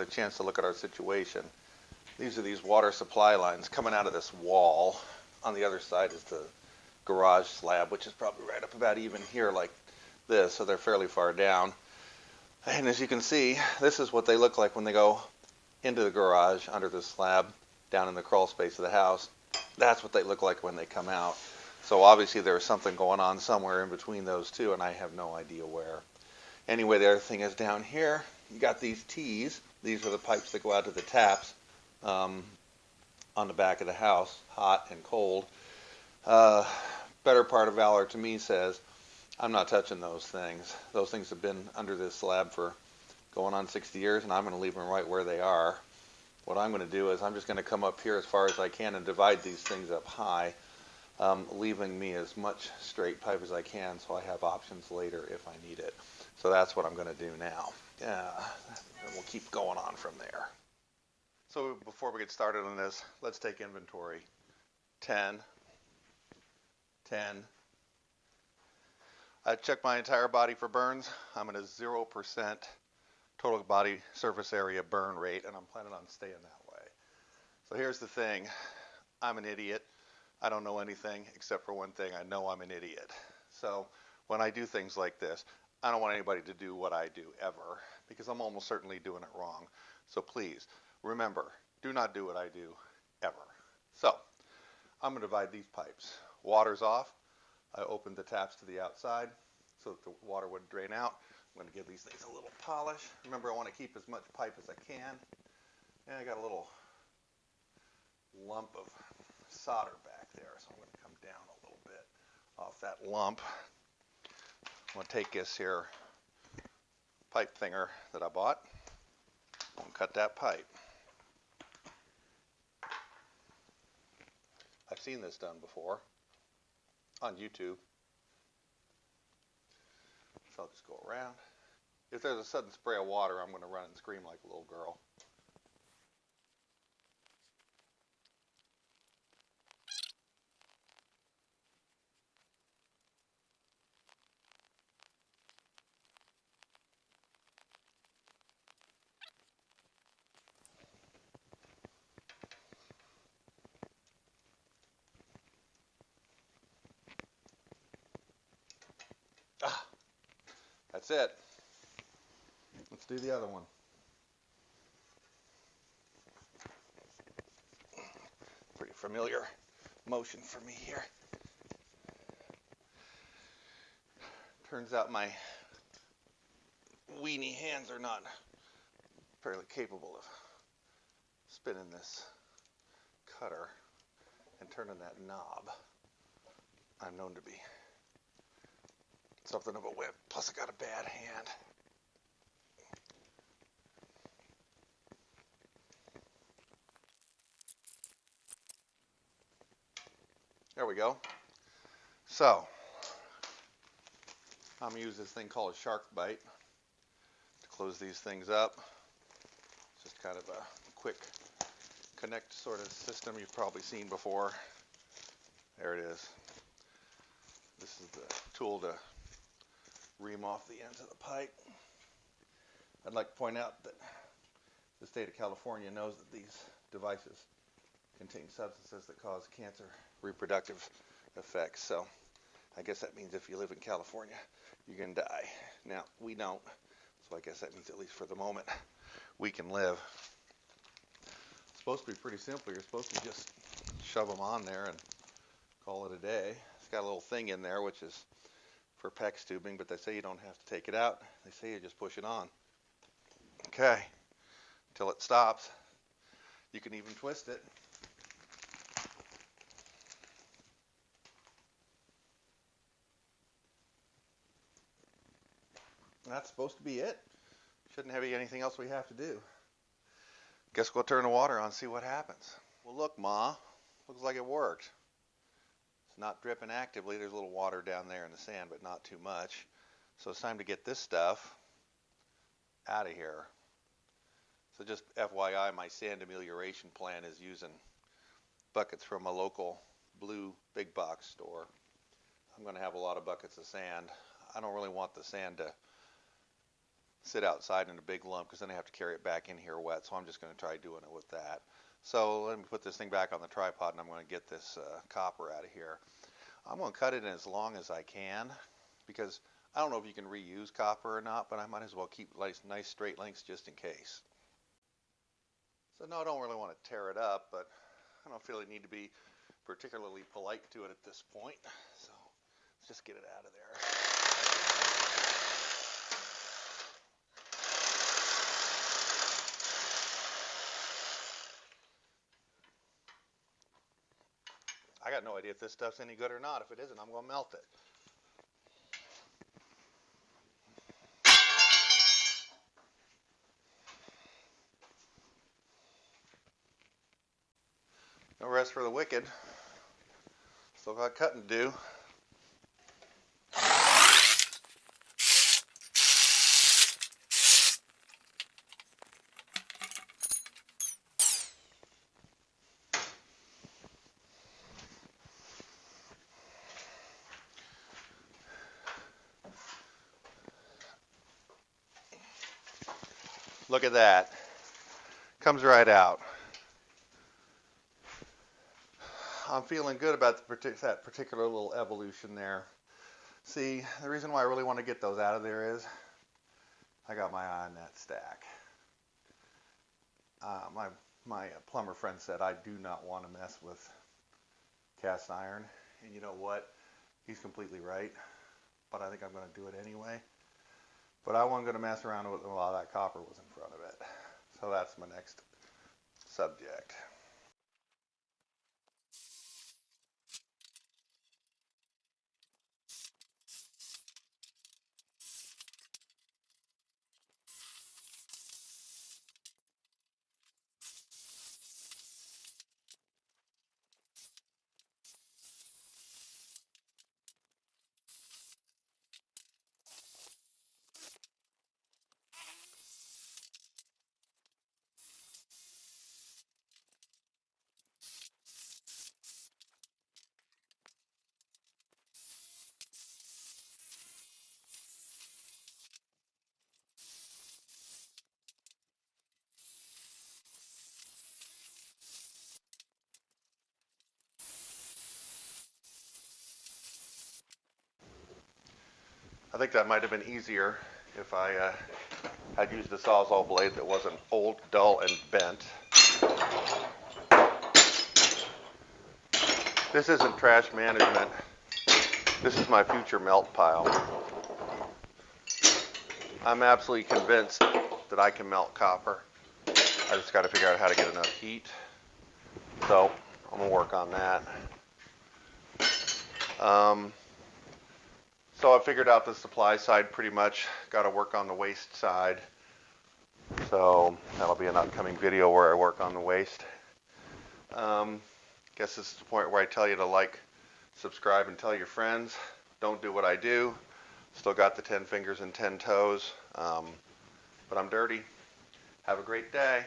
a chance to look at our situation. These are these water supply lines coming out of this wall. On the other side is the garage slab, which is probably right up about even here like this, so they're fairly far down. And as you can see, this is what they look like when they go into the garage under the slab down in the crawl space of the house. That's what they look like when they come out. So obviously there's something going on somewhere in between those two, and I have no idea where. Anyway, the other thing is down here, you got these T's. These are the pipes that go out to the taps on the back of the house, hot and cold. Better part of valor to me says, I'm not touching those things. Those things have been under this slab for going on 60 years, and I'm going to leave them right where they are. What I'm going to do is I'm just going to come up here as far as I can and divide these things up high, leaving me as much straight pipe as I can so I have options later if I need it. So that's what I'm going to do now. And we'll keep going on from there. So before we get started on this, let's take inventory. 10, 10. I checked my entire body for burns. I'm at a 0% total body surface area burn rate, and I'm planning on staying that way. So here's the thing. I'm an idiot. I don't know anything except for one thing. I know I'm an idiot. So when I do things like this, I don't want anybody to do what I do ever, because I'm almost certainly doing it wrong. So please, remember, do not do what I do ever. So I'm going to divide these pipes. Water's off. I opened the taps to the outside so that the water would drain out. I'm going to give these things a little polish. Remember, I want to keep as much pipe as I can. And I got a little lump of solder back there, so I'm going to come down a little bit off that lump. I'm going to take this here pipe thinger that I bought and cut that pipe. I've seen this done before on YouTube. So I'll just go around. If there's a sudden spray of water, I'm going to run and scream like a little girl. That's it. Let's do the other one. Pretty familiar motion for me here. Turns out my weenie hands are not fairly capable of spinning this cutter and turning that knob. I'm known to be something of a whip. Plus I got a bad hand. There we go. So I'm going to use this thing called a shark bite to close these things up. It's just kind of a quick connect sort of system you've probably seen before. There it is. This is the tool to ream off the ends of the pipe. I'd like to point out that the state of California knows that these devices contain substances that cause cancer reproductive effects. So I guess that means if you live in California, you're going to die. Now, we don't. So I guess that means at least for the moment, we can live. It's supposed to be pretty simple. You're supposed to just shove them on there and call it a day. It's got a little thing in there, which is for PEX tubing, but they say you don't have to take it out. They say you just push it on. Okay, until it stops. You can even twist it. And that's supposed to be it. Shouldn't have anything else we have to do. Guess we'll turn the water on and see what happens. Well, look, Ma, looks like it worked. It's not dripping actively. There's a little water down there in the sand, but not too much. So it's time to get this stuff out of here. So just FYI, my sand amelioration plan is using buckets from a local blue big box store. I'm going to have a lot of buckets of sand. I don't really want the sand to sit outside in a big lump because then I have to carry it back in here wet. So I'm just going to try doing it with that. So let me put this thing back on the tripod and I'm going to get this copper out of here. I'm going to cut it in as long as I can because I don't know if you can reuse copper or not, but I might as well keep nice straight lengths just in case. So no, I don't really want to tear it up, but I don't feel I need to be particularly polite to it at this point. So let's just get it out of there. I got no idea if this stuff's any good or not. If it isn't, I'm going to melt it. No rest for the wicked. Still got cutting to do. Look at that. Comes right out. I'm feeling good about that particular little evolution there. See, the reason why I really want to get those out of there is I got my eye on that stack. My plumber friend said I do not want to mess with cast iron. And you know what? He's completely right. But I think I'm going to do it anyway. But I wasn't going to mess around with a lot of that copper was in front of it. So that's my next subject. I think that might have been easier if I had used a Sawzall blade that wasn't old, dull, and bent. This isn't trash management. This is my future melt pile. I'm absolutely convinced that I can melt copper. I just got to figure out how to get enough heat. So I'm going to work on that. So I figured out the supply side pretty much. Got to work on the waste side. So that'll be an upcoming video where I work on the waste. Guess this is the point where I tell you to like, subscribe, and tell your friends. Don't do what I do. Still got the 10 fingers and 10 toes. But I'm dirty. Have a great day.